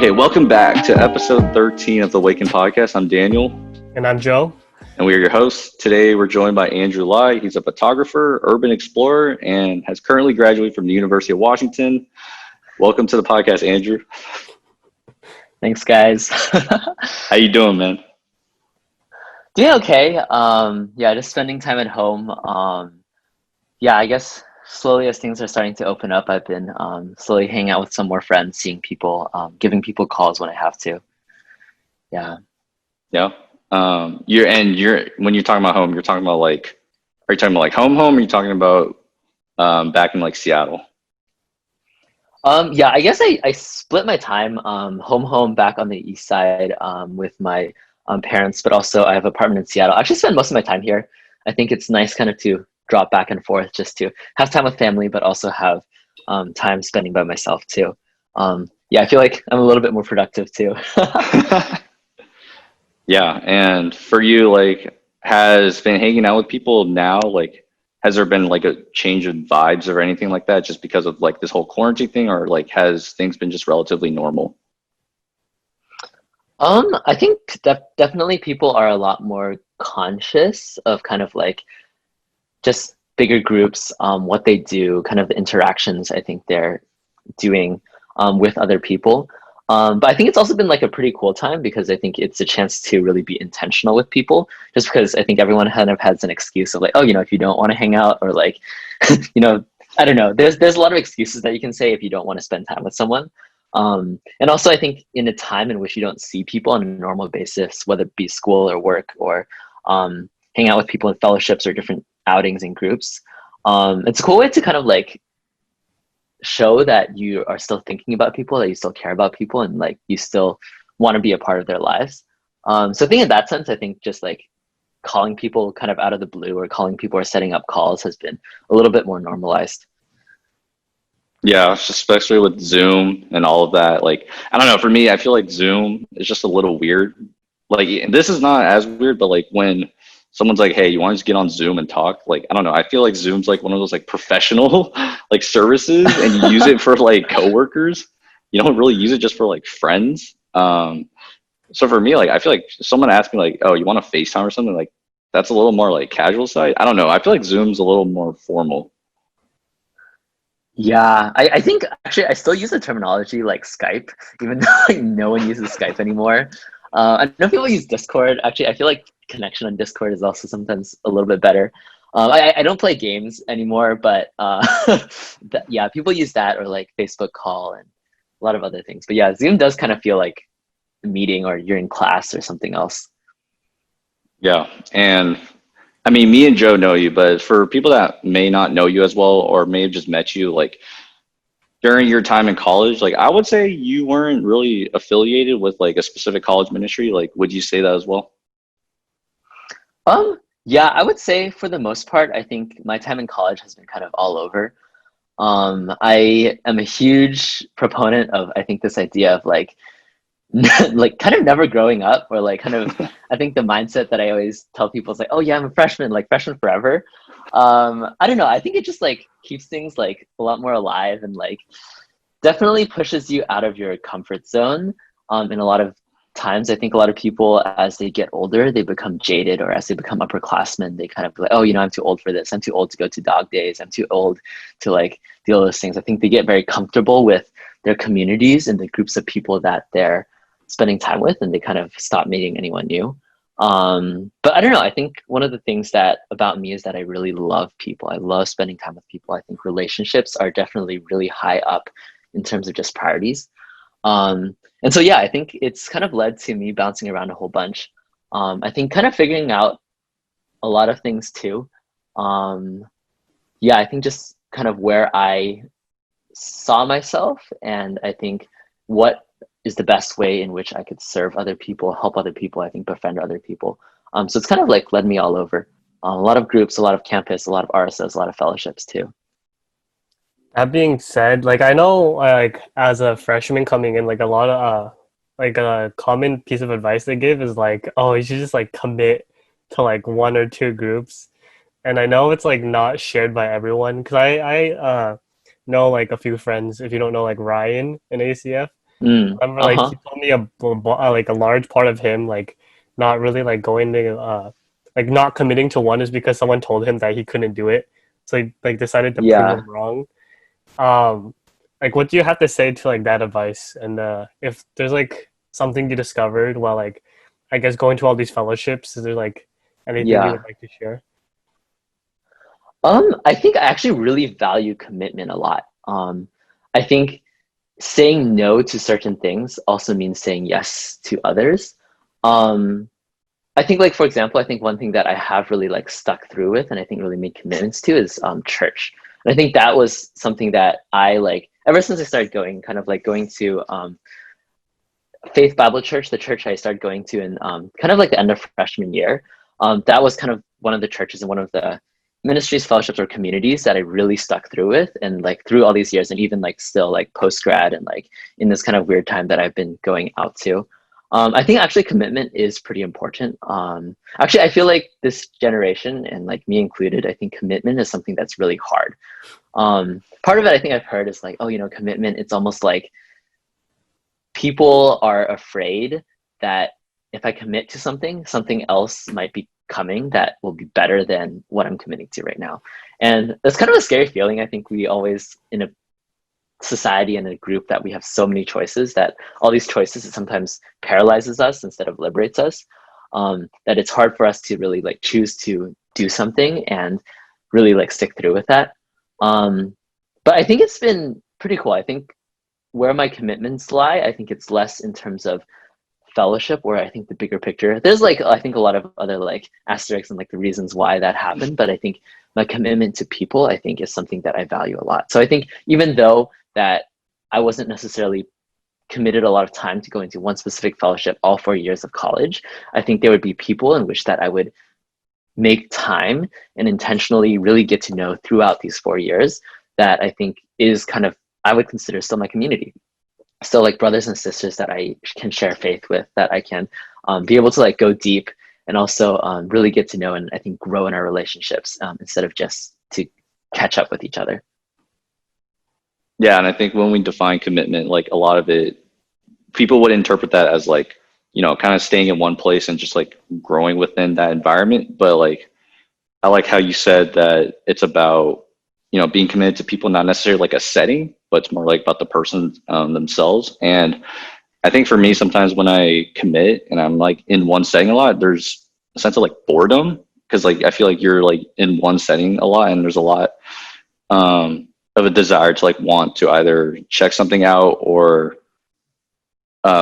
Okay, welcome back to episode 13 of the Awaken podcast. I'm Daniel. And I'm Joe. And we are your hosts. Today we're joined by Andrew Lai. He's a photographer, urban explorer, and has currently graduated from the University of Washington. Welcome to the podcast, Andrew. Thanks, guys. How you doing, man? Doing okay. Just spending time at home. I guess slowly as things are starting to open up, I've been slowly hanging out with some more friends, seeing people, giving people calls when I have to. Yeah. Yeah. You're when you're talking about home, you're talking about are you talking about like home, or are you talking about back in like Seattle? I guess I split my time home back on the east side with my parents, but also I have an apartment in Seattle. I actually spend most of my time here. I think it's nice kind of to drop back and forth just to have time with family, but also have time spending by myself too. I feel like I'm a little bit more productive too. Yeah, and for you, has been hanging out with people now, has there been like a change of vibes or anything like that just because of like this whole quarantine thing, or has things been just relatively normal? I think definitely people are a lot more conscious of kind of like just bigger groups, what they do, kind of the interactions I think they're doing with other people. But I think it's also been like a pretty cool time because I think it's a chance to really be intentional with people, just because I think everyone kind of has an excuse of like, if you don't want to hang out, or like, I don't know, there's a lot of excuses that you can say if you don't want to spend time with someone. And also I think in a time in which you don't see people on a normal basis, whether it be school or work or hang out with people in fellowships or different outings and groups, it's a cool way to kind of like show that you are still thinking about people, that you still care about people, and like you still want to be a part of their lives. So I think in that sense, I think just like calling people kind of out of the blue or calling people or setting up calls has been a little bit more normalized. Yeah, especially with Zoom and all of that. Like, I don't know, for me, I feel like Zoom is just a little weird. Like, this is not as weird, but like when someone's like, hey, you want to just get on Zoom and talk? Like, I don't know. I feel like Zoom's like one of those like professional like services, and you use it for like coworkers. You don't really use it just for like friends. So for me, like, I feel like if someone asked me like, oh, you want to FaceTime or something, like that's a little more like casual side. I don't know. I feel like Zoom's a little more formal. Yeah, I think actually I still use the terminology like Skype, even though like no one uses Skype anymore. I know people use Discord. Actually, I feel like connection on Discord is also sometimes a little bit better. I don't play games anymore, but people use that, or like Facebook call and a lot of other things. But yeah, Zoom does kind of feel like a meeting, or you're in class or something else. Yeah, and I mean, me and Joe know you, but for people that may not know you as well, or may have just met you, like during your time in college, like I would say you weren't really affiliated with like a specific college ministry. Like, would you say that as well? Yeah, I would say for the most part, I think my time in college has been kind of all over. I am a huge proponent of, I think, this idea of like like kind of never growing up, or like kind of I think the mindset that I always tell people is like, oh yeah, I'm a freshman, like freshman forever. I don't know, I think it just like keeps things like a lot more alive, and like definitely pushes you out of your comfort zone. In a lot of times, I think a lot of people, as they get older, they become jaded, or as they become upperclassmen, they kind of be like, oh, I'm too old for this, I'm too old to go to dog days, I'm too old to like deal with those things. I think they get very comfortable with their communities and the groups of people that they're spending time with, and they kind of stop meeting anyone new. But I don't know, I think one of the things that about me is that I really love people. I love spending time with people. I think relationships are definitely really high up in terms of just priorities. And so I think it's kind of led to me bouncing around a whole bunch. I think kind of figuring out a lot of things too. I think just kind of where I saw myself, and I think what is the best way in which I could serve other people, help other people, I think befriend other people. So it's kind of like led me all over. A lot of groups, a lot of campus, a lot of RSS, a lot of fellowships too. That being said, like I know, like as a freshman coming in, like a lot of like a common piece of advice they give is like, oh, you should just like commit to like one or two groups. And I know it's like not shared by everyone, because I know like a few friends. If you don't know, like Ryan in ACF, Remember, like Uh-huh. he told me like a large part of him like not really like going to like not committing to one is because someone told him that he couldn't do it, so he like decided to prove Yeah. them wrong. Um, like what do you have to say to like that advice? And if there's like something you discovered while like I guess going to all these fellowships, is there like anything you would Yeah. like to share? I think I actually really value commitment a lot. I think saying no to certain things also means saying yes to others. Um, I think like for example, I think one thing that I have really like stuck through with and I think really made commitments to is church. And I think that was something that I like ever since I started going, kind of like going to Faith Bible Church, the church I started going to in kind of like the end of freshman year. That was kind of one of the churches and one of the ministries, fellowships, or communities that I really stuck through with, and like through all these years, and even like still like post grad and like in this kind of weird time that I've been going out to. I think actually commitment is pretty important. Actually, I feel like this generation and like me included, I think commitment is something that's really hard. Part of it I think I've heard is like, oh, commitment. It's almost like people are afraid that if I commit to something, something else might be coming that will be better than what I'm committing to right now. And that's kind of a scary feeling. I think we always, in a society and a group, that we have so many choices, that all these choices, it sometimes paralyzes us instead of liberates us. That it's hard for us to really like choose to do something and really like stick through with that. But I think it's been pretty cool. I think where my commitments lie, I think it's less in terms of fellowship, where I think the bigger picture, there's like, I think a lot of other like asterisks and like the reasons why that happened. But I think my commitment to people, I think, is something that I value a lot. So I think even though that I wasn't necessarily committed a lot of time to go into one specific fellowship all 4 years of college, I think there would be people in which that I would make time and intentionally really get to know throughout these 4 years, that I think is kind of, I would consider still my community. Still like brothers and sisters that I can share faith with, that I can be able to like go deep and also really get to know and I think grow in our relationships, instead of just to catch up with each other. Yeah, and I think when we define commitment, like a lot of it, people would interpret that as like, kind of staying in one place and just like growing within that environment. But like, I like how you said that it's about, being committed to people, not necessarily like a setting, but it's more like about the person themselves. And I think for me, sometimes when I commit and I'm like in one setting a lot, there's a sense of like boredom, because like I feel like you're like in one setting a lot, and there's a lot of a desire to like want to either check something out or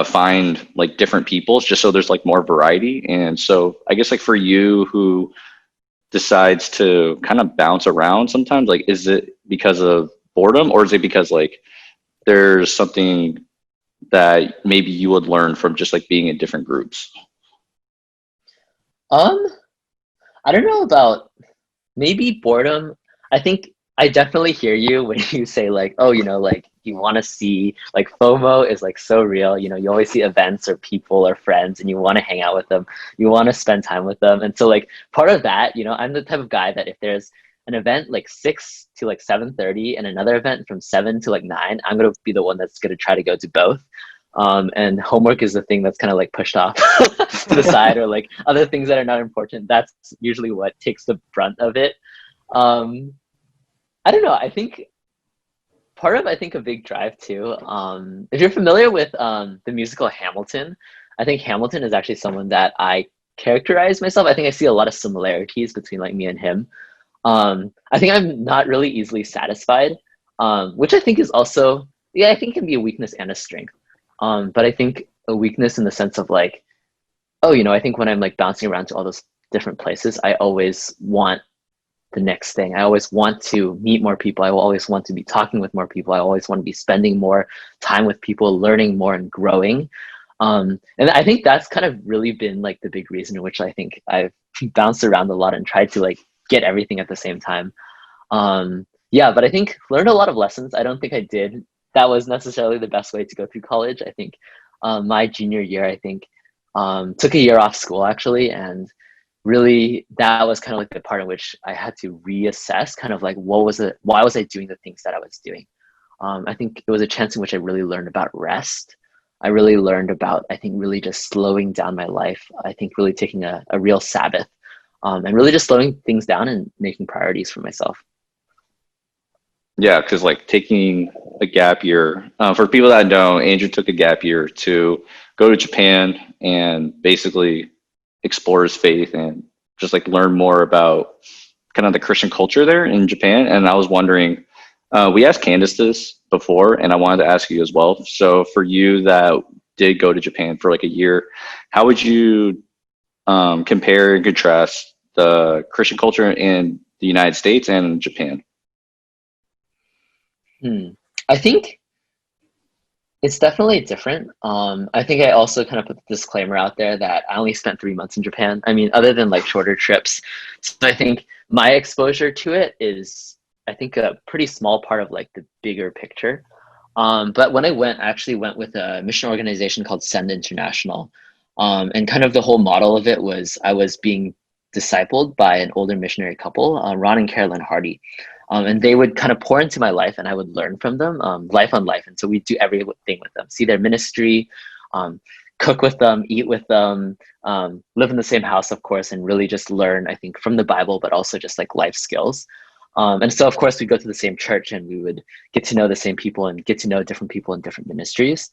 find like different people, just so there's like more variety. And so I guess like for you who decides to kind of bounce around sometimes, like is it because of boredom, or is it because like there's something that maybe you would learn from just like being in different groups? Um, I don't know about, maybe boredom. I think I definitely hear you when you say like, oh, like you want to see, like FOMO is like so real. You always see events or people or friends and you want to hang out with them. You want to spend time with them. And so like part of that, I'm the type of guy that if there's an event like 6 to like 7:30 and another event from 7 to like 9, I'm going to be the one that's going to try to go to both. And homework is the thing that's kind of like pushed off to the side, or like other things that are not important. That's usually what takes the brunt of it. um I don't know. I think part of, I think, a big drive too. If you're familiar with the musical Hamilton, I think Hamilton is actually someone that I characterize myself. I think I see a lot of similarities between like me and him. I think I'm not really easily satisfied, which I think is also, yeah, I think can be a weakness and a strength. But I think a weakness in the sense of like, oh, I think when I'm like bouncing around to all those different places, I always want the next thing. I always want to meet more people. I will always want to be talking with more people. I always want to be spending more time with people, learning more and growing. And I think that's kind of really been like the big reason in which I think I've bounced around a lot and tried to like get everything at the same time. Yeah, but I think learned a lot of lessons. I don't think I did. That was necessarily the best way to go through college. I think my junior year, I think took a year off school actually, and really that was kind of like the part in which I had to reassess kind of like what was it, why was I doing the things that I was doing. I think it was a chance in which I really learned about rest. I really learned about, I think, really just slowing down my life. I think really taking a real Sabbath, and really just slowing things down and making priorities for myself. Yeah, because like taking a gap year, for people that know, Andrew took a gap year to go to Japan and basically explore his faith and just like learn more about kind of the Christian culture there in Japan. And I was wondering, we asked Candace this before, and I wanted to ask you as well. So for you that did go to Japan for like a year, how would you compare and contrast the Christian culture in the United States and Japan? I think it's definitely different. I think I also kind of put the disclaimer out there that I only spent 3 months in Japan. I mean, other than like shorter trips. So I think my exposure to it is, I think, a pretty small part of like the bigger picture. But when I went, I actually went with a mission organization called Send International. And kind of the whole model of it was I was being discipled by an older missionary couple, Ron and Carolyn Hardy. And they would kind of pour into my life and I would learn from them, life on life. And so we do everything with them, see their ministry, um, cook with them, eat with them, live in the same house, of course, and really just learn, I think, from the Bible, but also just like life skills. And so, of course, we go to the same church and we would get to know the same people and get to know different people in different ministries.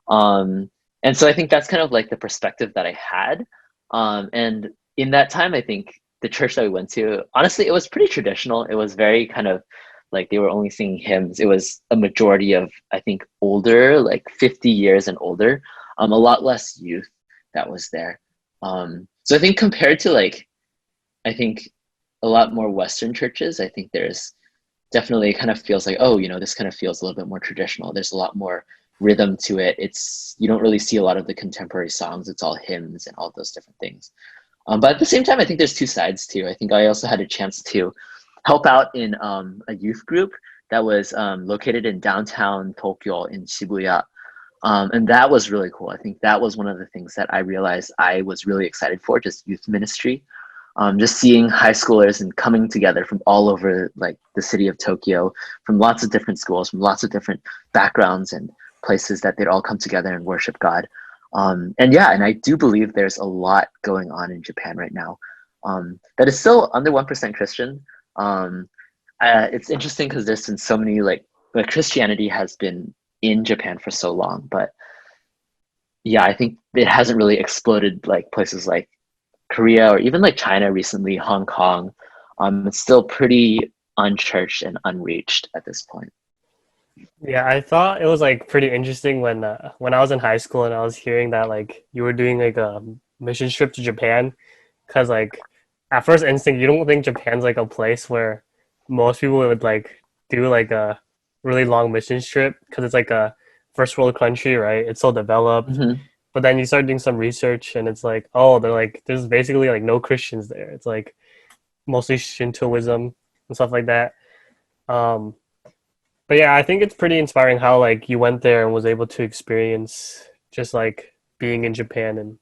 And so I think that's kind of like the perspective that I had. And in that time, I think the church that we went to, honestly, it was pretty traditional. It was very kind of like they were only singing hymns. It was a majority of, I think, older, like 50 years and older, a lot less youth that was there. So I think compared to like, I think a lot more Western churches, I think there's definitely kind of feels like, oh, this kind of feels a little bit more traditional. There's a lot more rhythm to it. You don't really see a lot of the contemporary songs. It's all hymns and all those different things. But at the same time, I think there's two sides too. I think I also had a chance to help out in a youth group that was located in downtown Tokyo in Shibuya. And that was really cool. I think that was one of the things that I realized I was really excited for, just youth ministry. Just seeing high schoolers and coming together from all over like the city of Tokyo, from lots of different schools, from lots of different backgrounds and places, that they'd all come together and worship God. And I do believe there's a lot going on in Japan right now that is still under 1% Christian. It's interesting because there's been so many like Christianity has been in Japan for so long, but yeah, I think it hasn't really exploded like places like Korea or even like China recently, Hong Kong. It's still pretty unchurched and unreached at this point. Yeah, I thought it was like pretty interesting when I was in high school and I was hearing that like you were doing like a mission trip to Japan, because like at first instinct you don't think Japan's like a place where most people would like do like a really long mission trip, because it's like a first world country, right? It's so developed. Mm-hmm. But then you start doing some research and it's like, oh, they're like there's basically like no Christians there. It's like mostly Shintoism and stuff like that. Um, but yeah, I think it's pretty inspiring how like you went there and was able to experience just like being in Japan and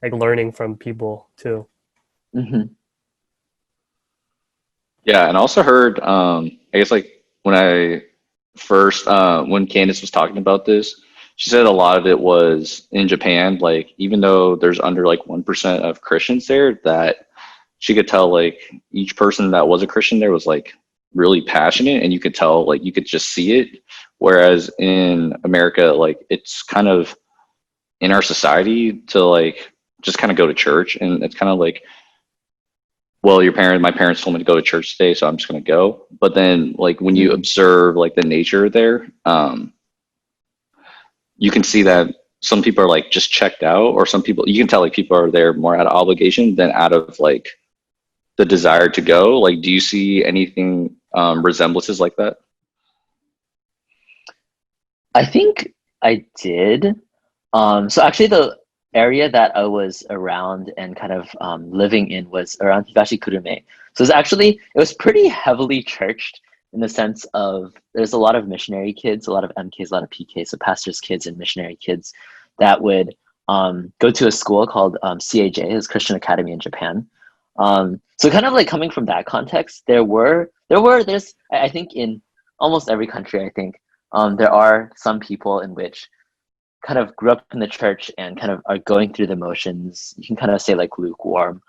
like learning from people too. Mm-hmm. Yeah, and I also heard, I guess like when I first, when Candace was talking about this, she said a lot of it was in Japan, like even though there's under like 1% of Christians there, that she could tell like each person that was a Christian there was like really passionate, and you could tell, like you could just see it. Whereas in America, like it's kind of in our society to like just kind of go to church, and it's kind of like, well, my parents told me to go to church today, so I'm just going to go. But then like when you observe like the nature there, you can see that some people are like just checked out, or some people, you can tell like people are there more out of obligation than out of like the desire to go. Like, do you see anything resemblances like that? I think I did. So actually, the area that I was around and kind of living in was around Higashikurume. So it was pretty heavily churched in the sense of there's a lot of missionary kids, a lot of MKs, a lot of PKs, so pastors' kids and missionary kids that would go to a school called CAJ, is Christian Academy in Japan. So kind of like coming from that context, there's I think in almost every country, I think there are some people in which kind of grew up in the church and kind of are going through the motions, you can kind of say like lukewarm.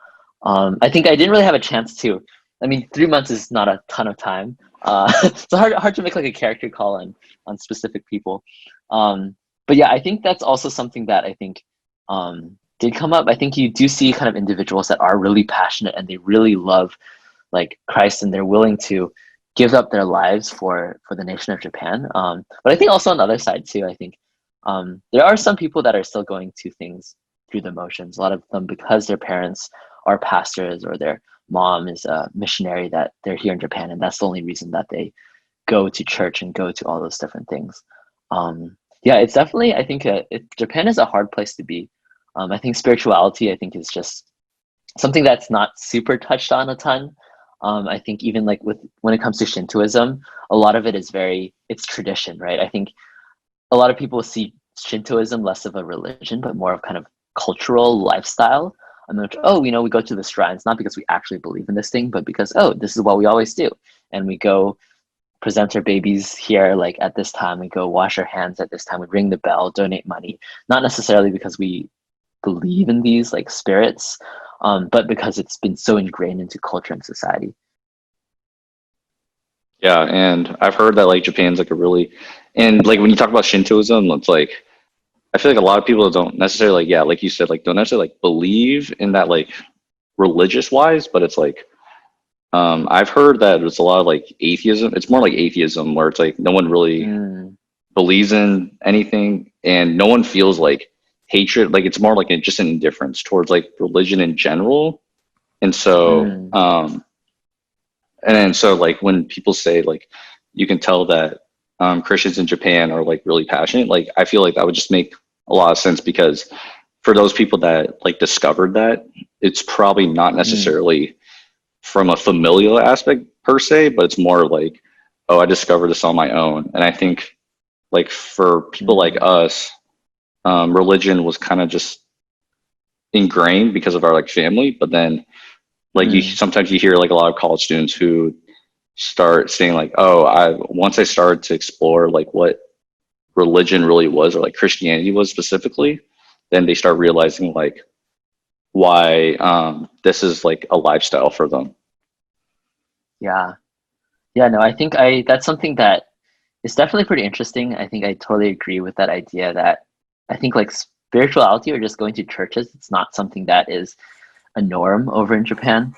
I think I didn't really have a chance to. I mean, 3 months is not a ton of time. It's hard to make like a character call on specific people. But yeah, I think that's also something that I think did come up. I think you do see kind of individuals that are really passionate and they really love like Christ and they're willing to give up their lives for the nation of Japan. But I think also on the other side too, I think there are some people that are still going to things through the motions. A lot of them because their parents are pastors or their mom is a missionary that they're here in Japan, and that's the only reason that they go to church and go to all those different things. Yeah, it's definitely I think Japan is a hard place to be. I think spirituality I think is just something that's not super touched on a ton. I think even like with when it comes to Shintoism, a lot of it is it's tradition, right? I think a lot of people see Shintoism less of a religion, but more of kind of cultural lifestyle. And then, oh, we go to the shrines, not because we actually believe in this thing, but because, oh, this is what we always do. And we go present our babies here, like at this time, we go wash our hands at this time, we ring the bell, donate money, not necessarily because we believe in these like spirits, but because it's been so ingrained into culture and society. Yeah, and I've heard that like Japan's like a really, and like when you talk about Shintoism, it's like I feel like a lot of people don't necessarily like, yeah, like you said, like don't necessarily like believe in that like religious wise, but it's like I've heard that it's a lot of like atheism. It's more like atheism where it's like no one really believes in anything and no one feels like hatred. Like it's more like just an indifference towards like religion in general. And so and then so like when people say like you can tell that Christians in Japan are like really passionate, like I feel like that would just make a lot of sense because for those people that like discovered that, it's probably not necessarily from a familial aspect per se, but it's more like, oh, I discovered this on my own. And I think like for people like us, religion was kind of just ingrained because of our like family, but then like you sometimes you hear like a lot of college students who start saying like, oh, I once I started to explore like what religion really was or like Christianity was specifically, then they start realizing like why this is like a lifestyle for them. Yeah. Yeah, no, I think that's something that is definitely pretty interesting. I think I totally agree with that idea that I think like spirituality or just going to churches, it's not something that is a norm over in Japan.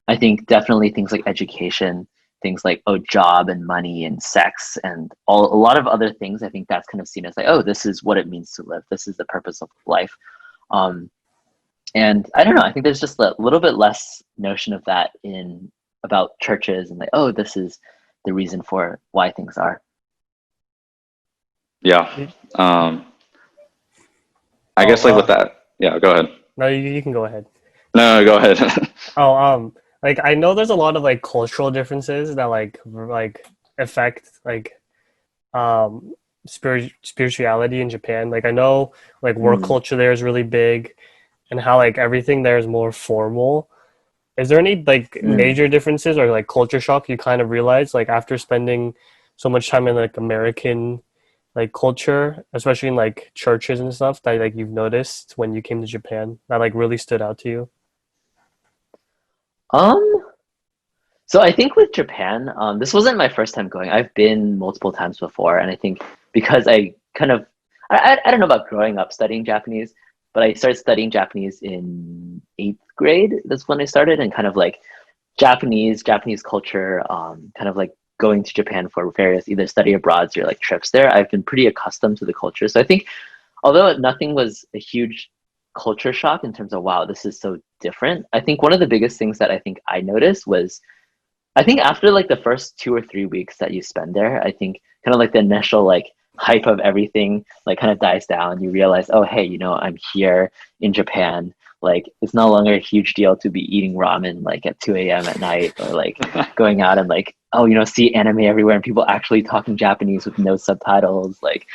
I think definitely things like education, things like job and money and sex and a lot of other things. I think that's kind of seen as like, oh, this is what it means to live. This is the purpose of life. And I don't know. I think there's just a little bit less notion of that in about churches and like, oh, this is the reason for why things are. Yeah. I guess like with that, yeah, go ahead. No, you can go ahead. No, go ahead. Like I know there's a lot of like cultural differences that like affect like spirituality in Japan. Like I know like work culture there is really big, and how like everything there is more formal. Is there any like major differences or like culture shock you kind of realize like after spending so much time in like American like culture, especially in like churches and stuff that like you've noticed when you came to Japan that like really stood out to you? So I think with Japan, this wasn't my first time going. I've been multiple times before, and I think because I kind of, I don't know about growing up studying Japanese, but I started studying Japanese in 8th grade. That's when I started, and kind of like Japanese culture, kind of like going to Japan for various either study abroads or like trips there. I've been pretty accustomed to the culture. So I think although nothing was a huge culture shock in terms of wow, this is so different, I think one of the biggest things that I think I noticed was I think after like the first 2 or 3 weeks that you spend there, I think kind of like the initial like hype of everything like kind of dies down. You realize, oh hey, I'm here in Japan. Like it's no longer a huge deal to be eating ramen like at 2 a.m. at night or like going out and like, oh, see anime everywhere and people actually talking Japanese with no subtitles. Like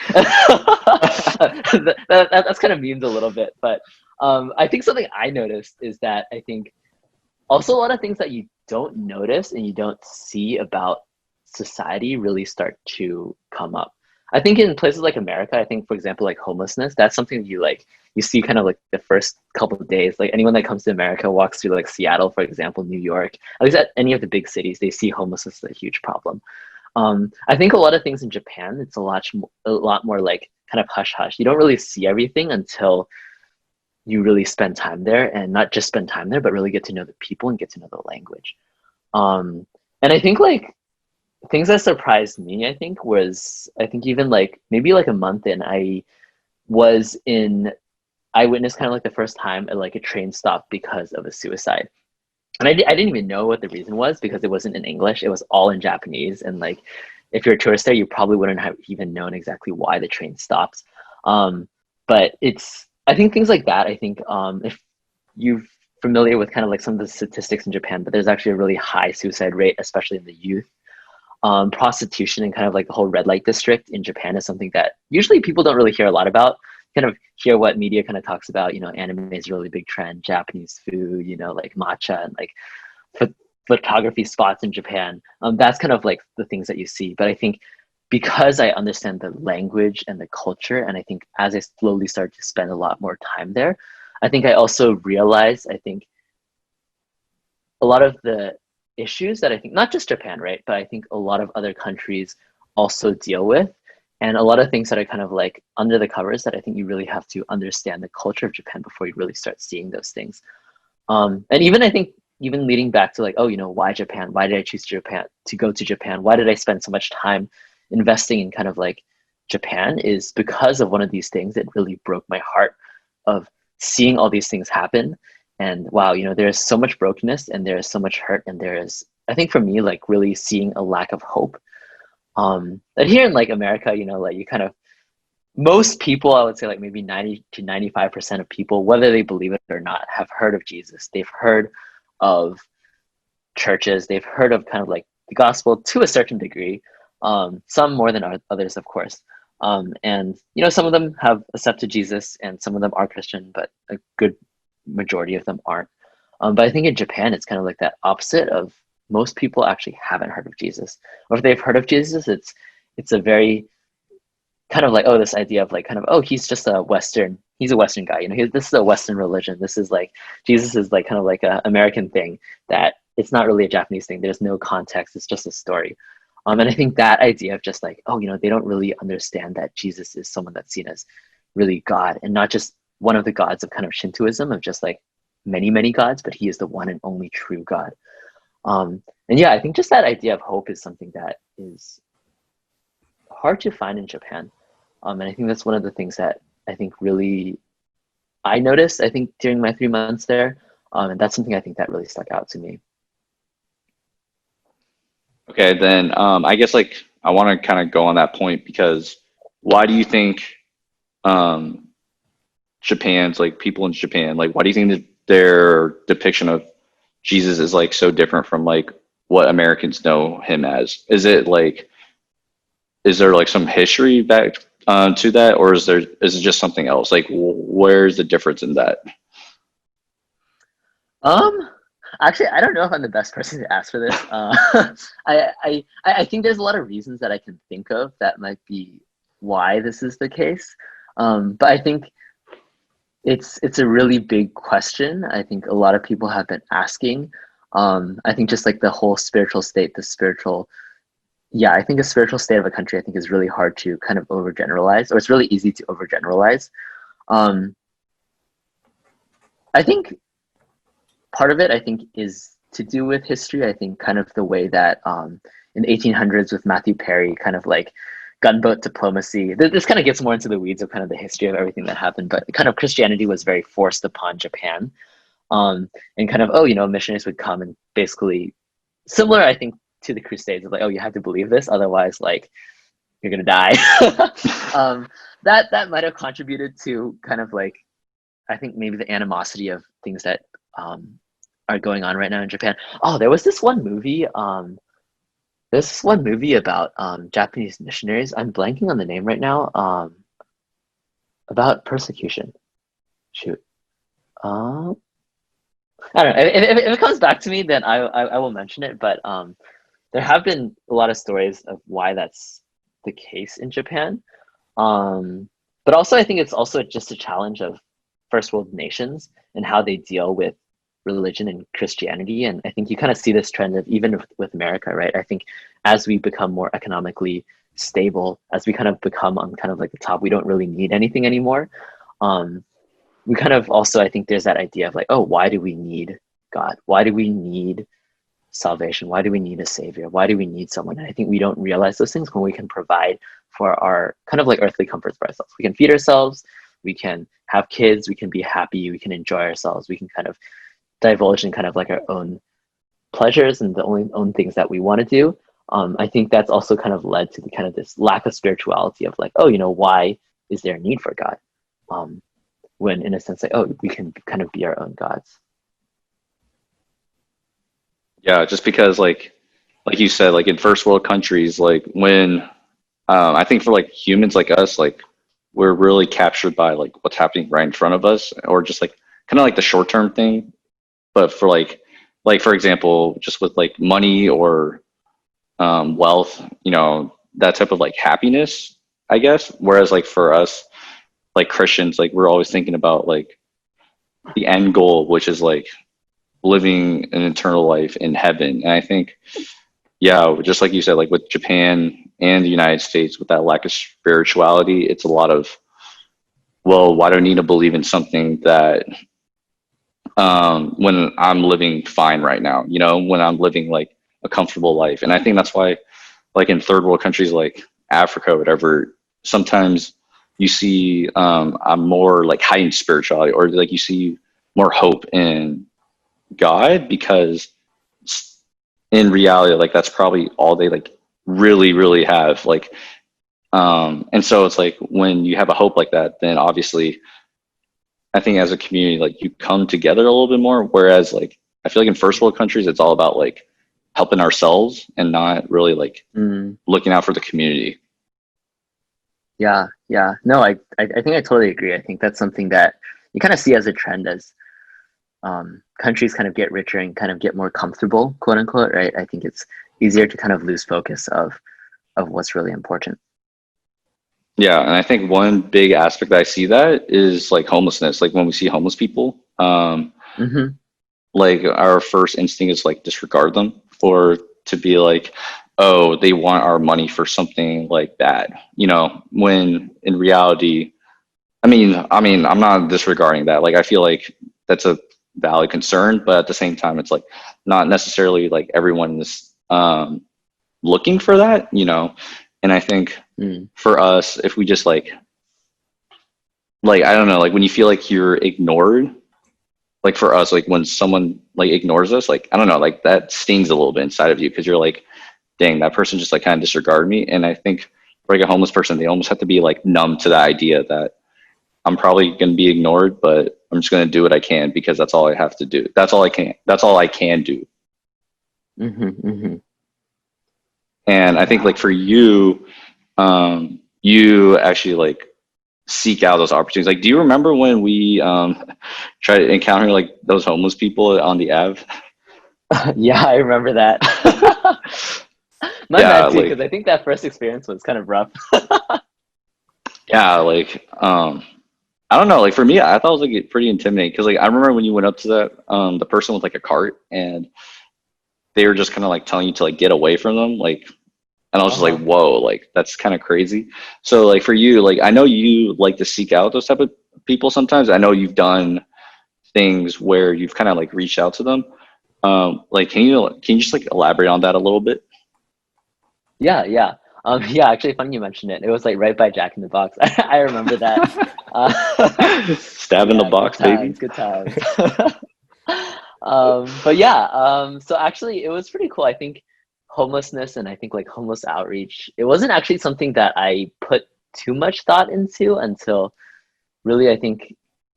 that's kind of memes a little bit. But I think something I noticed is that I think also a lot of things that you don't notice and you don't see about society really start to come up. I think in places like America, I think, for example, like homelessness, that's something you see kind of like the first couple of days. Like anyone that comes to America walks through like Seattle, for example, New York, at least at any of the big cities, they see homelessness as a huge problem. I think a lot of things in Japan, it's a lot more like kind of hush hush. You don't really see everything until you really spend time there, and not just spend time there, but really get to know the people and get to know the language. Um, and I think like things that surprised me, I think, was I think even like maybe like a month in, was in I witnessed kind of like the first time at like a train stop because of a suicide. And I didn't even know what the reason was because it wasn't in English. It was all in Japanese. And like, if you're a tourist there, you probably wouldn't have even known exactly why the train stops. Um, but I think things like that, I think if you're familiar with kind of like some of the statistics in Japan, but there's actually a really high suicide rate, especially in the youth. Prostitution and kind of like the whole red light district in Japan is something that usually people don't really hear a lot about. Kind of hear what media kind of talks about. Anime is a really big trend, Japanese food, like matcha and like ph- photography spots in Japan. That's kind of like the things that you see. But I think because I understand the language and the culture, and I think as I slowly start to spend a lot more time there, I think I also realize, I think a lot of the issues that I think not just Japan, right, but I think a lot of other countries also deal with, and a lot of things that are kind of like under the covers that I think you really have to understand the culture of Japan before you really start seeing those things. And even I think even leading back to like, oh, why Japan? Why did I choose Japan to go to Japan? Why did I spend so much time investing in kind of like Japan? Is because of one of these things that really broke my heart of seeing all these things happen. And wow, there is so much brokenness and there is so much hurt, and there is, I think for me, like really seeing a lack of hope. That here in like America, like you kind of most people, I would say like maybe 90 to 95% of people, whether they believe it or not, have heard of Jesus. They've heard of churches. They've heard of kind of like the gospel to a certain degree. Some more than others, of course. And some of them have accepted Jesus, and some of them are Christian, but a good majority of them aren't. But I think in Japan, it's kind of like that opposite of most people actually haven't heard of Jesus, or if they've heard of Jesus, it's a very kind of like, oh, this idea of like kind of, oh, he's a Western guy, this is a Western religion, this is like Jesus is like kind of like a American thing, that it's not really a Japanese thing, there's no context, it's just a story. And I think that idea of just like, oh, they don't really understand that Jesus is someone that's seen as really God, and not just one of the gods of kind of Shintoism of just like many many gods, but he is the one and only true God. And yeah, I think just that idea of hope is something that is hard to find in Japan. And I think that's one of the things that I think really I noticed, I think, during my 3 months there. And that's something I think that really stuck out to me. Okay, then I guess like I want to kind of go on that point because why do you think um, Japan's like people in Japan, like why do you think that their depiction of Jesus is like so different from like what Americans know him as? Is there like some history back to that, or is it just something else? Like where's the difference in that? Um, Actually, I don't know if I'm the best person to ask for this. I think there's a lot of reasons that I can think of that might be why this is the case. But I think it's a really big question. I think a lot of people have been asking. I think just like the whole spiritual state, yeah, I think a spiritual state of a country, I think is really hard to kind of overgeneralize, or it's really easy to overgeneralize. Um, I think part of it, I think, is to do with history. I think kind of the way that in the 1800s with Matthew Perry, kind of like gunboat diplomacy. This kind of gets more into the weeds of kind of the history of everything that happened, but kind of Christianity was very forced upon Japan. And kind of, oh, missionaries would come and basically similar, I think, to the Crusades of like, oh, you have to believe this, otherwise, like, you're gonna die. That might have contributed to kind of like, I think maybe the animosity of things that are going on right now in Japan. Oh, there was this one movie. There's this one movie about Japanese missionaries. I'm blanking on the name right now. About persecution. Shoot. I don't know. If it comes back to me, then I will mention it. But there have been a lot of stories of why that's the case in Japan. But also, I think it's also just a challenge of first world nations and how they deal with religion and Christianity. And I think you kind of see this trend of even with America, right? I think as we become more economically stable, as we kind of become on kind of like the top, we don't really need anything anymore. We kind of also, I think there's that idea of like, oh, why do we need God? Why do we need salvation? Why do we need a savior? Why do we need someone? And I think we don't realize those things when we can provide for our kind of like earthly comforts for ourselves. We can feed ourselves, we can have kids, we can be happy, we can enjoy ourselves, we can kind of divulge in kind of like our own pleasures and the only own things that we want to do. I think that's also kind of led to the kind of this lack of spirituality of like, oh, why is there a need for God? When in a sense, like, oh, we can kind of be our own gods. Yeah, just because like you said, like in first world countries, like when I think for like humans like us, like we're really captured by like what's happening right in front of us, or just like kind of like the short term thing. But for like for example, just with like money or wealth, that type of like happiness, I guess. Whereas like for us, like Christians, like we're always thinking about like the end goal, which is like living an eternal life in heaven. And I think, yeah, just like you said, like with Japan and the United States, with that lack of spirituality, it's a lot of, well, why do I need to believe in something that when I'm living fine right now, when I'm living like a comfortable life. And I think that's why, like in third world countries like Africa or whatever, sometimes you see a more like heightened spirituality, or like you see more hope in God, because in reality, like that's probably all they like really, really have. Like, and so it's like when you have a hope like that, then obviously I think as a community, like you come together a little bit more. Whereas like I feel like in first world countries, it's all about like helping ourselves and not really like looking out for the community. Yeah, yeah. No, I think I totally agree. I think that's something that you kind of see as a trend as countries kind of get richer and kind of get more comfortable, quote unquote, right? I think it's easier to kind of lose focus of what's really important. Yeah, and I think one big aspect that I see that is like homelessness. Like when we see homeless people, Mm-hmm. like our first instinct is like disregard them, or to be like, oh, they want our money for something like that. When in reality, I mean, I'm not disregarding that. Like I feel like that's a valid concern, but at the same time, it's like not necessarily like everyone is looking for that. And I think for us, if we just like I don't know, like when you feel like you're ignored, like for us, like when someone like ignores us, like I don't know, like that stings a little bit inside of you, because you're like, dang, that person just like kind of disregarded me. And I think for like a homeless person, they almost have to be like numb to the idea that I'm probably going to be ignored, but I'm just going to do what I can, because that's all I have to do. That's all I can. That's all I can do. Mm-hmm, mm-hmm. And I think like for you, you actually like seek out those opportunities. Like, do you remember when we tried encountering like those homeless people on the Ave? Yeah, I remember that. My Yeah, bad too, because like I think that first experience was kind of rough. yeah, like I don't know. Like for me, I thought it was like pretty intimidating, because like I remember when you went up to the person with like a cart, and they were just kind of like telling you to like get away from them, like, and I was just like, Uh-huh. whoa, like that's kind of crazy. So like for you, like I know you like to seek out those type of people sometimes. I know you've done things where you've kind of like reached out to them. Like can you just like elaborate on that a little bit? Yeah, yeah. Yeah, actually funny you mentioned it. It was like right by Jack in the Box. I remember that. Stab in the Yeah, good box, baby. times, good times. But yeah, so actually it was pretty cool. I think homelessness and I think like homeless outreach, it wasn't actually something that I put too much thought into until really I think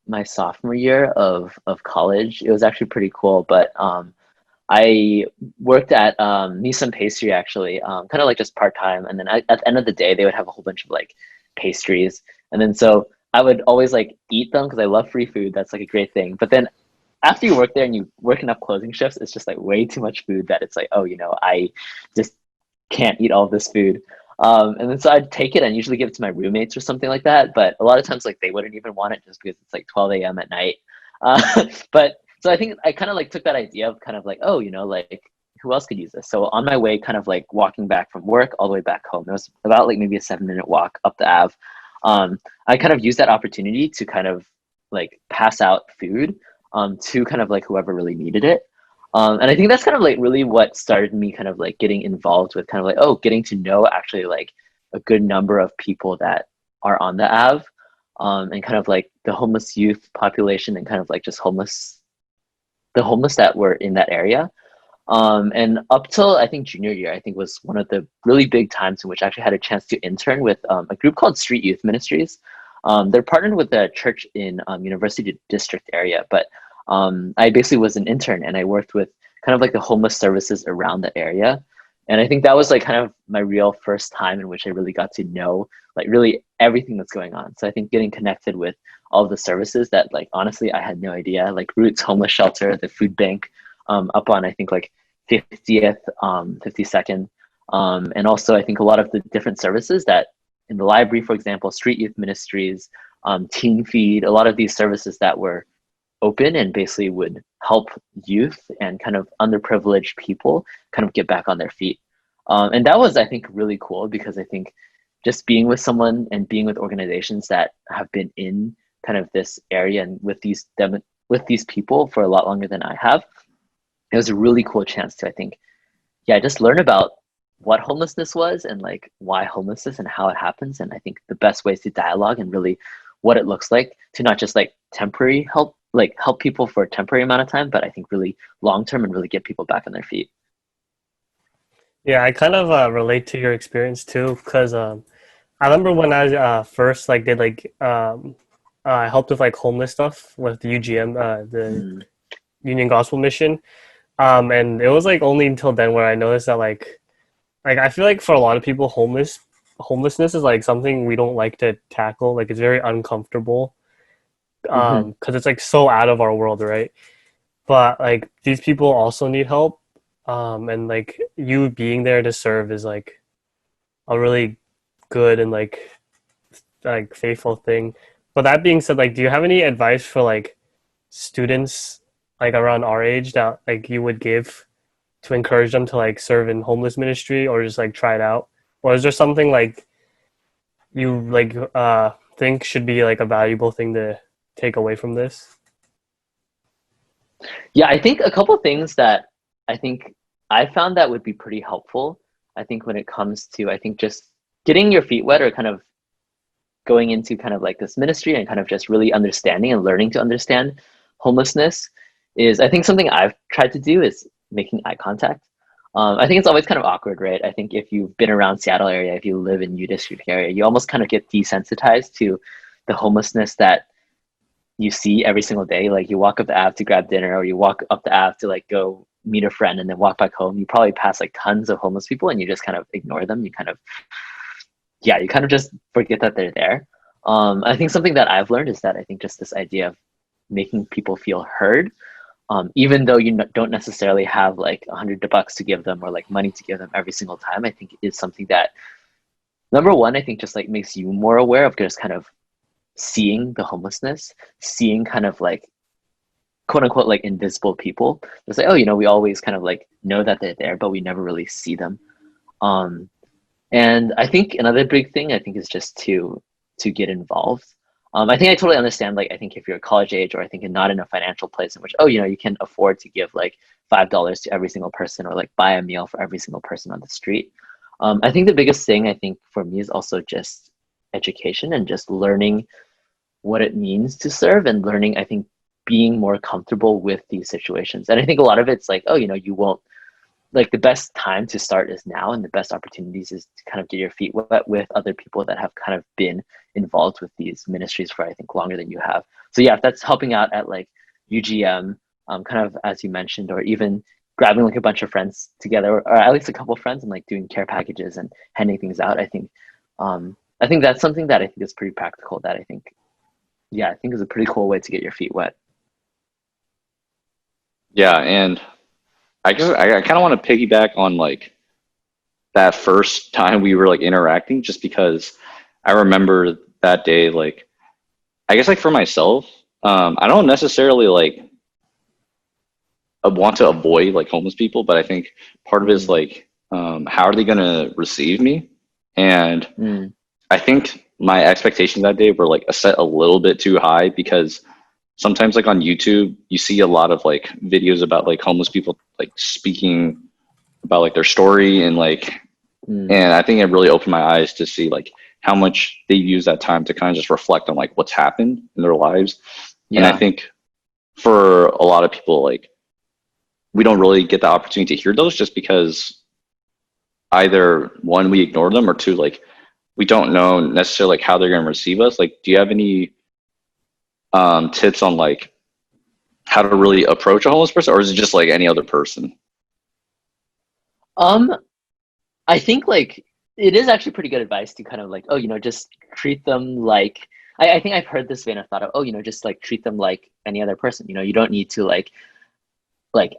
my sophomore year of college. It was actually pretty cool. But I worked at Nissan Pastry actually, kind of like just part time. And then at the end of the day, they would have a whole bunch of like pastries. And then so I would always like eat them because I love free food. That's like a great thing. But then after you work there and you work enough closing shifts, it's just like way too much food that it's like, oh, I just can't eat all of this food. And then so I'd take it and usually give it to my roommates or something like that. But a lot of times, like they wouldn't even want it just because it's like 12 a.m. at night. But so I think I kind of like took that idea of kind of like, oh, like who else could use this? So on my way, kind of like walking back from work all the way back home, it was about like maybe a 7-minute walk up the Ave. I kind of used that opportunity to kind of like pass out food to kind of like whoever really needed it. And I think that's kind of like really what started me kind of like getting involved with kind of like, oh, getting to know actually like a good number of people that are on the Ave, and kind of like the homeless youth population and kind of like just the homeless that were in that area. And up till I think junior year, I think was one of the really big times in which I actually had a chance to intern with a group called Street Youth Ministries. They're partnered with a church in University District area, but I basically was an intern and I worked with kind of like the homeless services around the area. And I think that was like kind of my real first time in which I really got to know like really everything that's going on. So I think getting connected with all of the services that like honestly I had no idea, like Roots Homeless Shelter, the food bank, up on I think like 50th, 52nd, and also I think a lot of the different services that in the library, for example, Street Youth Ministries, Teen Feed, a lot of these services that were open and basically would help youth and kind of underprivileged people kind of get back on their feet. And that was, I think, really cool because I think just being with someone and being with organizations that have been in kind of this area and with these people for a lot longer than I have, it was a really cool chance to, I think, yeah, just learn about what homelessness was and like why homelessness and how it happens. And I think the best ways to dialogue and really what it looks like to not just like temporary help, like help people for a temporary amount of time, but I think really long term and really get people back on their feet. Yeah, I kind of relate to your experience too, because I remember when I first like did like I helped with like homeless stuff with the UGM, the Mm. Union Gospel Mission, and it was like only until then where I noticed that like I feel like for a lot of people, homelessness is like something we don't like to tackle. Like it's very uncomfortable, Hmm. because it's like so out of our world, right? But like these people also need help, and like you being there to serve is like a really good and like faithful thing. But that being said, like, do you have any advice for like students like around our age that like you would give to encourage them to like serve in homeless ministry or just like try it out? Or is there something like you like think should be like a valuable thing to take away from this? Yeah, I think a couple things that I think I found that would be pretty helpful. I think when it comes to, I think just getting your feet wet or kind of going into kind of like this ministry and kind of just really understanding and learning to understand homelessness is I think something I've tried to do is making eye contact. I think it's always kind of awkward, right? I think if you've been around Seattle area, if you live in U District area, you almost kind of get desensitized to the homelessness that you see every single day. Like you walk up the Ave to grab dinner, or you walk up the Ave to like go meet a friend and then walk back home. You probably pass like tons of homeless people and you just kind of ignore them. You kind of, yeah, you kind of just forget that they're there. I think something that I've learned is that I think just this idea of making people feel heard, even though you don't necessarily have like $100 to give them or like money to give them every single time, I think is something that number one, I think just like makes you more aware of just kind of seeing the homelessness, seeing kind of like quote unquote like invisible people. It's like, oh, we always kind of like know that they're there, but we never really see them. Um, and I think another big thing I think is just to get involved. I think I totally understand. Like, I think if you're college age, or I think you're not in a financial place in which, oh, you can afford to give like $5 to every single person, or like buy a meal for every single person on the street. I think the biggest thing I think for me is also just education and just learning what it means to serve and learning. I think being more comfortable with these situations, and I think a lot of it's like, oh, you won't like the best time to start is now, and the best opportunities is to kind of get your feet wet with other people that have kind of been involved with these ministries for I think longer than you have. So yeah, if that's helping out at like UGM, kind of as you mentioned, or even grabbing like a bunch of friends together, or at least a couple of friends, and like doing care packages and handing things out, I think that's something that I think is pretty practical. That I think, yeah, I think is a pretty cool way to get your feet wet. Yeah, and I kind of want to piggyback on like that first time we were like interacting, just because I remember that day, like, I guess like for myself, I don't necessarily like want to avoid like homeless people, but I think part of it is like, how are they going to receive me? And I think my expectations that day were like set a little bit too high, because sometimes like on YouTube, you see a lot of like videos about like homeless people like speaking about like their story, and like, and I think it really opened my eyes to see like how much they use that time to kind of just reflect on like what's happened in their lives. And I think for a lot of people, like, we don't really get the opportunity to hear those, just because either one, we ignore them, or two, like, we don't know necessarily like how they're going to receive us. Like, do you have any tips on like how to really approach a homeless person, or is it just like any other person? I think like it is actually pretty good advice to kind of like, just treat them like, I think I've heard this vein of thought of, just like treat them like any other person. You don't need to like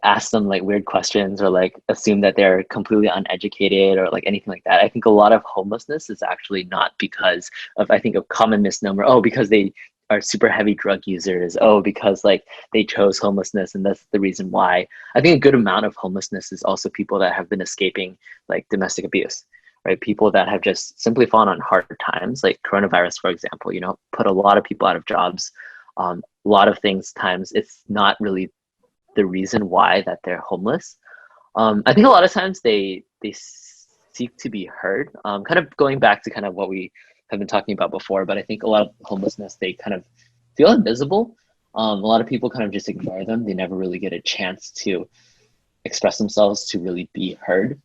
ask them like weird questions, or like assume that they're completely uneducated or like anything like that. I think a lot of homelessness is actually not because of, I think, a common misnomer, because they are super heavy drug users, because like they chose homelessness and that's the reason why. I think a good amount of homelessness is also people that have been escaping like domestic abuse, right? People that have just simply fallen on hard times, like coronavirus, for example, put a lot of people out of jobs. A lot of things times it's not really the reason why that they're homeless. I think a lot of times they seek to be heard. Kind of going back to kind of what we have been talking about before, but I think a lot of homelessness, they kind of feel invisible. A lot of people kind of just ignore them. They never really get a chance to express themselves, to really be heard.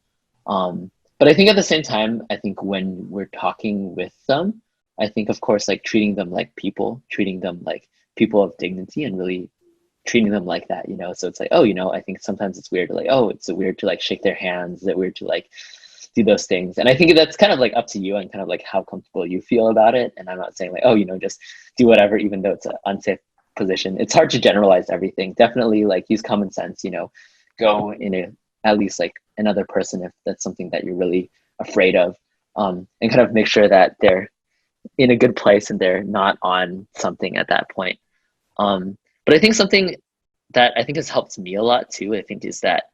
But I think at the same time, I think when we're talking with them, I think of course like treating them like people, treating them like people of dignity, and really treating them like that, so it's like, I think sometimes it's weird to like, it's weird to like shake their hands, is it weird to like do those things? And I think that's kind of like up to you and kind of like how comfortable you feel about it. And I'm not saying like, just do whatever, even though it's an unsafe position. It's hard to generalize everything. Definitely like use common sense, go in at least like another person if that's something that you're really afraid of, and kind of make sure that they're in a good place and they're not on something at that point. But I think something that I think has helped me a lot too, I think, is that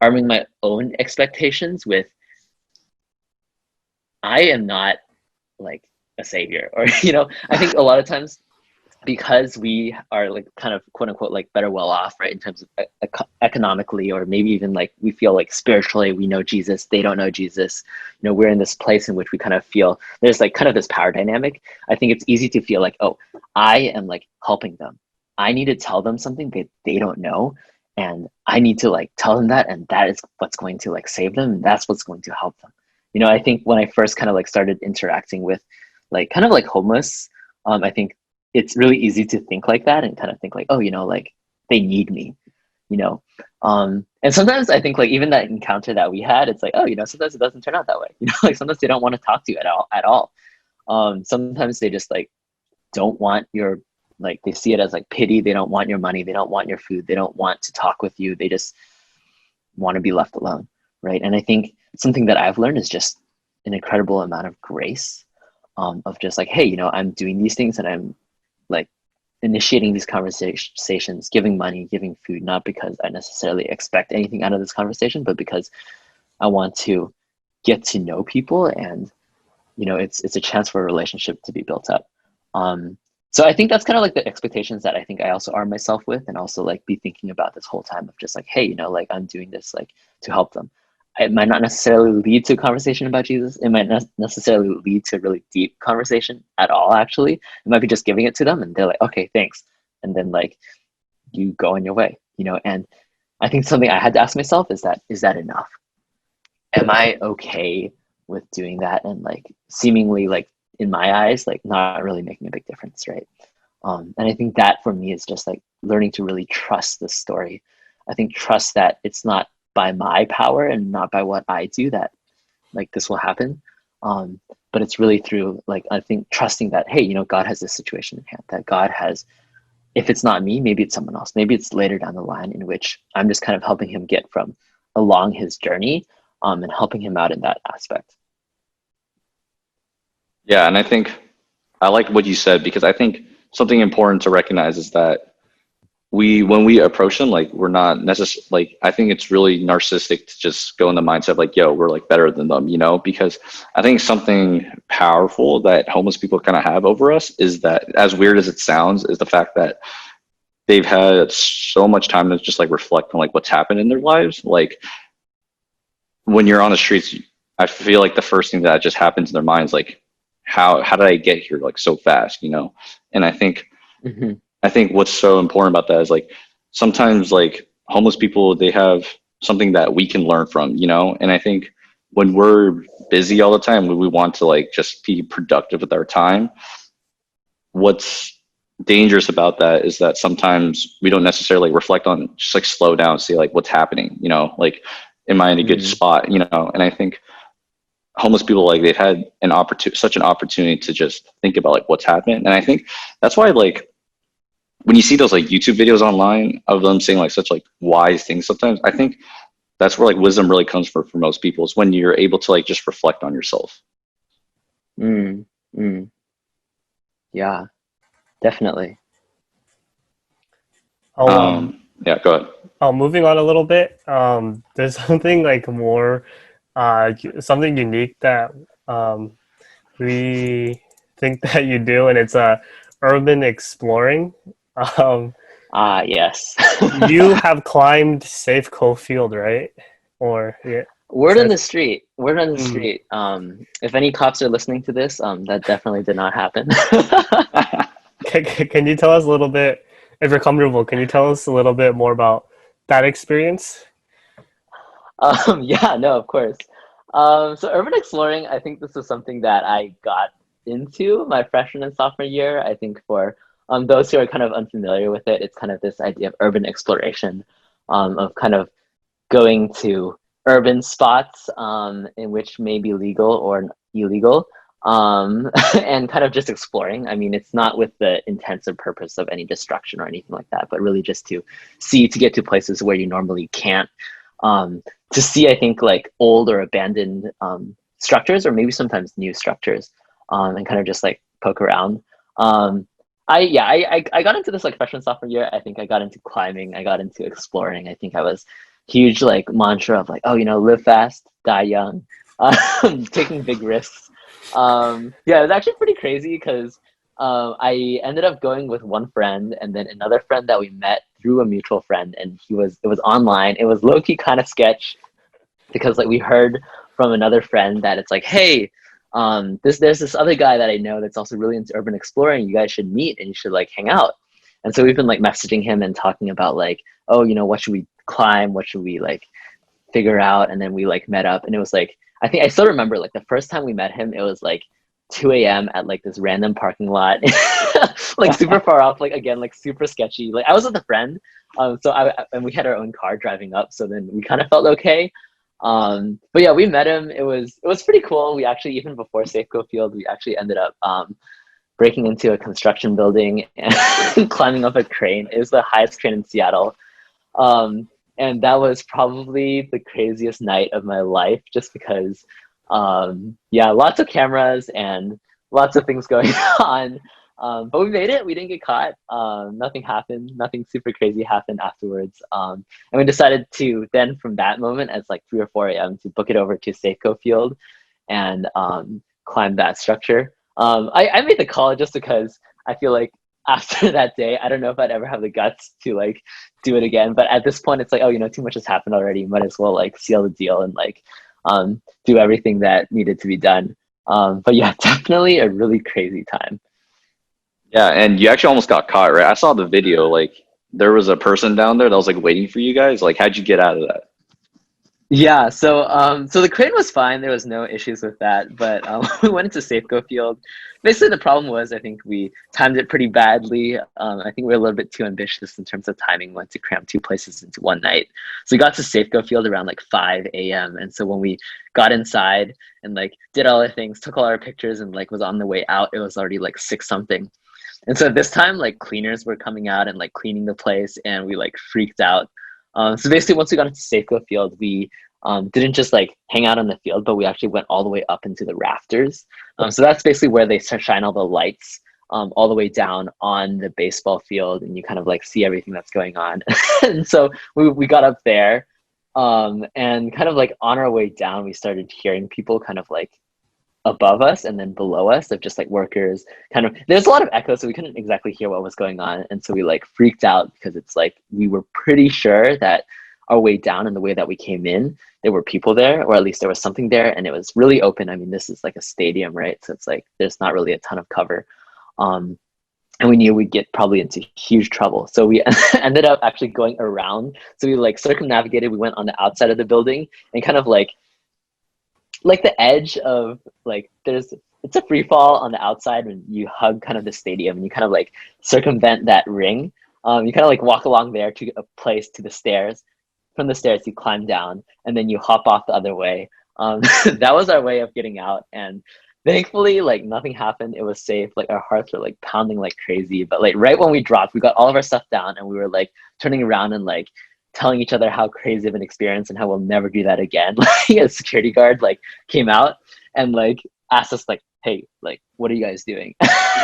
arming my own expectations with, I am not like a savior, or, I think a lot of times because we are like kind of quote unquote like better well off, right, in terms of economically, or maybe even like we feel like spiritually we know Jesus, they don't know Jesus, we're in this place in which we kind of feel there's like kind of this power dynamic. I think it's easy to feel like, I am like helping them, I need to tell them something that they don't know, and I need to like tell them that, and that is what's going to like save them, and that's what's going to help them. I think when I first kind of like started interacting with like kind of like homeless, I think it's really easy to think like that and kind of think like, like they need me, and sometimes I think like even that encounter that we had, it's like, sometimes it doesn't turn out that way. Like sometimes they don't want to talk to you at all. Sometimes they just like don't want your, like they see it as like pity. They don't want your money, they don't want your food, they don't want to talk with you, they just want to be left alone, right? And I think something that I've learned is just an incredible amount of grace, of just like, hey, I'm doing these things and I'm like initiating these conversations, giving money, giving food, not because I necessarily expect anything out of this conversation, but because I want to get to know people, and it's a chance for a relationship to be built up. So I think that's kind of like the expectations that I think I also arm myself with, and also like be thinking about this whole time of just like, hey, like I'm doing this like to help them. It might not necessarily lead to a conversation about Jesus. It might not necessarily lead to a really deep conversation at all, actually. It might be just giving it to them and they're like, okay, thanks. And then like you go on your way, and I think something I had to ask myself is that enough? Am I okay with doing that and like seemingly like in my eyes, like not really making a big difference, right? And I think that for me is just like learning to really trust this story. I think trust that it's not by my power and not by what I do that like this will happen. But it's really through like, I think trusting that, hey, God has this situation in hand, that God has, if it's not me, maybe it's someone else. Maybe it's later down the line in which I'm just kind of helping him get from along his journey, and helping him out in that aspect. Yeah, and I think I like what you said, because I think something important to recognize is that when we approach them, like, we're not necessarily, like, I think it's really narcissistic to just go in the mindset of like, yo, we're like better than them, you know, because I think something powerful that homeless people kind of have over us is that, as weird as it sounds, is the fact that they've had so much time to just like reflect on like what's happened in their lives. Like, when you're on the streets, I feel like the first thing that just happens in their minds, like, how did I get here like so fast, you know? And Mm-hmm. I think what's so important about that is like, sometimes like homeless people, they have something that we can learn from, you know? And I think when we're busy all the time, we want to like just be productive with our time. What's dangerous about that is that sometimes we don't necessarily reflect on, just like slow down, see like what's happening, you know, like, am I in a good Mm-hmm. spot, you know? And I think homeless people, like, they've had such an opportunity to just think about like what's happened. And I think that's why, like, when you see those like YouTube videos online of them saying like such like wise things, sometimes I think that's where like wisdom really comes from for most people, is when you're able to like just reflect on yourself. Mm, mm. Yeah, definitely. Oh, Yeah, go ahead. moving on a little bit. There's something like more, something unique that we think that you do, and it's urban exploring. Um, Ah, yes. you have climbed Safeco Field, right? Or yeah, Word on said, the street. Word on the mm. street. If any cops are listening to this, that definitely did not happen. Can you tell us a little bit, if you're comfortable? Can you tell us a little bit more about that experience? Yeah, no, of course. So urban exploring, I think this is something that I got into my freshman and sophomore year. I think for those who are kind of unfamiliar with it, it's kind of this idea of urban exploration, of kind of going to urban spots in which may be legal or illegal, and kind of just exploring. I mean, it's not with the intensive purpose of any destruction or anything like that, but really just to get to places where you normally can't. Um, to see, I think, like old or abandoned structures, or maybe sometimes new structures, and kind of just like poke around. I got into this like freshman sophomore year. I think I got into climbing. I got into exploring. I think I was huge like mantra of like, oh, live fast, die young, taking big risks. Yeah, it was actually pretty crazy because I ended up going with one friend and then another friend that we met through a mutual friend, and it was online. It was low key kind of sketch because like we heard from another friend that it's like, hey, there's this other guy that I know that's also really into urban exploring. You guys should meet and you should like hang out. And so we've been like messaging him and talking about like, oh, what should we climb? What should we like figure out? And then we like met up, and it was like, I think I still remember like the first time we met him, it was like 2 a.m. at like this random parking lot, like super far off, like again, like super sketchy. Like I was with a friend, and we had our own car driving up, so then we kind of felt okay. But yeah, we met him. It was pretty cool. We actually, even before Safeco Field, we actually ended up breaking into a construction building and climbing up a crane. It was the highest crane in Seattle. And that was probably the craziest night of my life, just because, yeah, lots of cameras and lots of things going on. But we made it. We didn't get caught. Nothing happened. Nothing super crazy happened afterwards. And we decided to then, from that moment, as like 3 or 4 a.m., to book it over to Safeco Field and climb that structure. I made the call just because I feel like after that day, I don't know if I'd ever have the guts to like do it again. But at this point, it's like, oh, too much has happened already. Might as well like seal the deal and like do everything that needed to be done. But yeah, definitely a really crazy time. Yeah, and you actually almost got caught, right? I saw the video. Like, there was a person down there that was like waiting for you guys. Like, how'd you get out of that? Yeah, so the crane was fine. There was no issues with that. But we went into Safeco Field. Basically, the problem was I think we timed it pretty badly. I think we were a little bit too ambitious in terms of timing. We wanted to cram two places into one night. So we got to Safeco Field around like 5 a.m. And so when we got inside and like did all our things, took all our pictures, and like was on the way out, it was already like 6 something. And so this time, like cleaners were coming out and like cleaning the place, and we like freaked out. So basically, once we got into Safeco Field, we didn't just like hang out on the field, but we actually went all the way up into the rafters. So that's basically where they shine all the lights all the way down on the baseball field, and you kind of like see everything that's going on. And so we got up there, and kind of like on our way down, we started hearing people kind of like above us and then below us of just like workers kind of, there's a lot of echo, so we couldn't exactly hear what was going on. And so we like freaked out because it's like we were pretty sure that our way down and the way that we came in, there were people there, or at least there was something there, and it was really open. I mean, this is like a stadium, right? So it's like there's not really a ton of cover. And we knew we'd get probably into huge trouble. So we ended up actually going around. So we like circumnavigated, we went on the outside of the building and kind of like the edge of like it's a free fall on the outside when you hug kind of the stadium, and you kind of like circumvent that ring. You kind of like walk along there to a place to the stairs. From the stairs you climb down, and then you hop off the other way. That was our way of getting out, and thankfully like nothing happened. It was safe. Like our hearts were like pounding like crazy, but like right when we dropped, we got all of our stuff down, and we were like turning around and like telling each other how crazy of an experience and how we'll never do that again. Like a security guard like came out and like asked us like, hey, like what are you guys doing?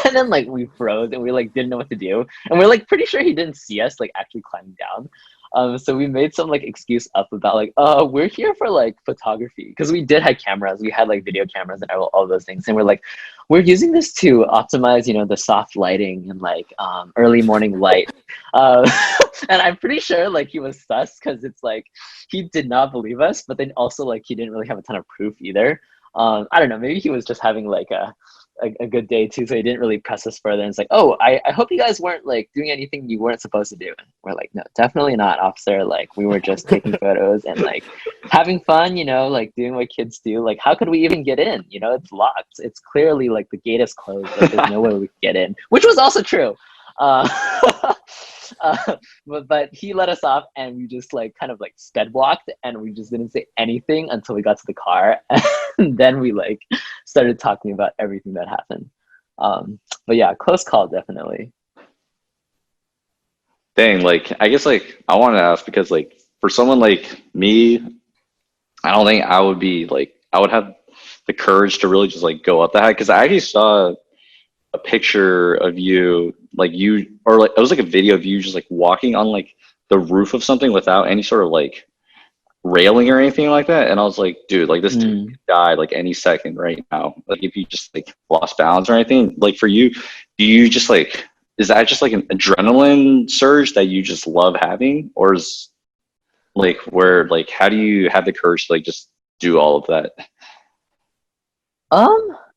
And then like we froze and we like didn't know what to do, and we're like pretty sure he didn't see us like actually climbing down. So we made some like excuse up about like, we're here for like photography, because we did have cameras, we had like video cameras and all those things, and we're like, we're using this to optimize, you know, the soft lighting and like early morning light. And I'm pretty sure like he was sus, because it's like he did not believe us, but then also like he didn't really have a ton of proof either. I don't know, maybe he was just having like a good day too, so he didn't really press us further. And it's like, oh, I hope you guys weren't like doing anything you weren't supposed to do. And we're like, no, definitely not, officer. Like we were just taking photos and like having fun, you know, like doing what kids do. Like how could we even get in? You know, it's locked. It's clearly like the gate is closed. Like there's no way we could get in, which was also true. But he let us off, and we just like kind of like sped walked, and we just didn't say anything until we got to the car. And then we like started talking about everything that happened. But yeah, close call, definitely. Dang, like I guess like I want to ask because like for someone like me, I don't think I would be like I would have the courage to really just like go up that high, because I actually saw a picture of you, like you, or like it was like a video of you just like walking on like the roof of something without any sort of like railing or anything like that. And I was like, dude, like this dude could die like any second right now. Like if you just like lost balance or anything. Like for you, do you just like, is that just like an adrenaline surge that you just love having? Or is like where, like, how do you have the courage to like just do all of that?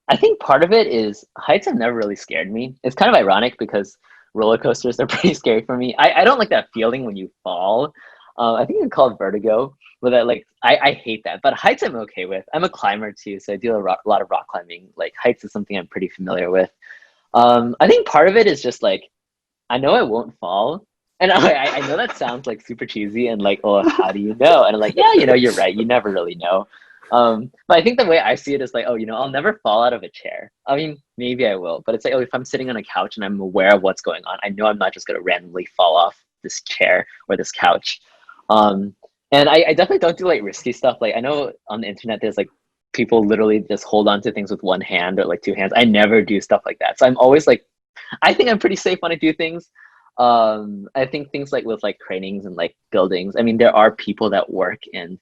I think part of it is heights have never really scared me. It's kind of ironic because roller coasters are pretty scary for me. I don't like that feeling when you fall. I think it's called vertigo, but that like I hate that. But heights I'm okay with. I'm a climber too, so I do a lot of rock climbing. Like heights is something I'm pretty familiar with. I think part of it is just like I know I won't fall. And I know that sounds like super cheesy and like, oh, how do you know? And I'm like, yeah, you know, you're right. You never really know. But I think the way I see it is like, oh, you know, I'll never fall out of a chair. I mean, maybe I will, but it's like, oh, if I'm sitting on a couch and I'm aware of what's going on, I know I'm not just going to randomly fall off this chair or this couch. And I definitely don't do like risky stuff. Like I know on the internet, there's like people literally just hold on to things with one hand or like two hands. I never do stuff like that. So I'm always like, I think I'm pretty safe when I do things. I think things like with like cranings and like buildings, I mean, there are people that work and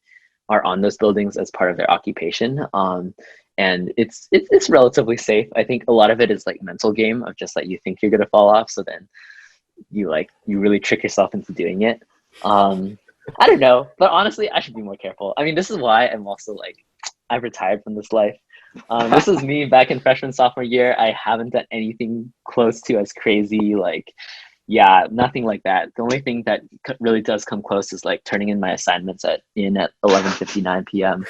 are on those buildings as part of their occupation. And it's relatively safe. I think a lot of it is like mental game of just like you think you're gonna fall off, so then you really trick yourself into doing it. I don't know, but honestly, I should be more careful. I mean, this is why I'm also like I've retired from this life. This is me back in freshman sophomore year. I haven't done anything close to as crazy, like yeah, nothing like that. The only thing that really does come close is like turning in my assignments at 11:59 p.m.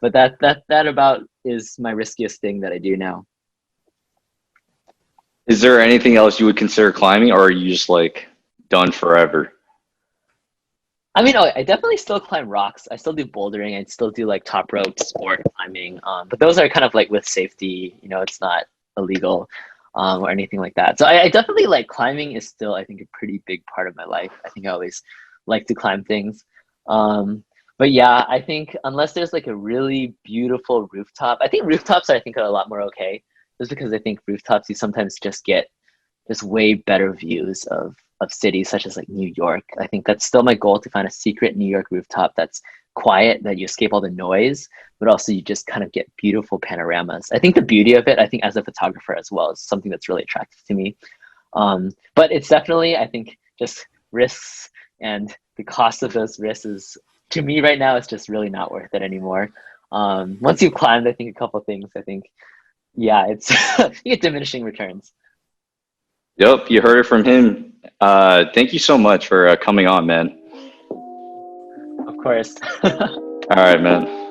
But that about is my riskiest thing that I do now. Is there anything else you would consider climbing, or are you just like done forever? I mean, I definitely still climb rocks. I still do bouldering. I still do like top rope sport climbing. But those are kind of like with safety. You know, it's not illegal. Or anything like that. So I definitely like climbing is still, I think, a pretty big part of my life. I think I always like to climb things. But yeah, I think unless there's like a really beautiful rooftop, I think rooftops I think are a lot more okay. Just because I think rooftops you sometimes just get just way better views of cities such as like New York. I think that's still my goal, to find a secret New York rooftop that's quiet, that you escape all the noise, but also you just kind of get beautiful panoramas. I think the beauty of it, I think as a photographer as well, is something that's really attractive to me. But it's definitely, I think, just risks, and the cost of those risks is, to me right now, it's just really not worth it anymore. Once you've climbed, I think a couple things, I think, yeah, it's you get diminishing returns. Yep, you heard it from him. Thank you so much for coming on, man. Of course. All right, man.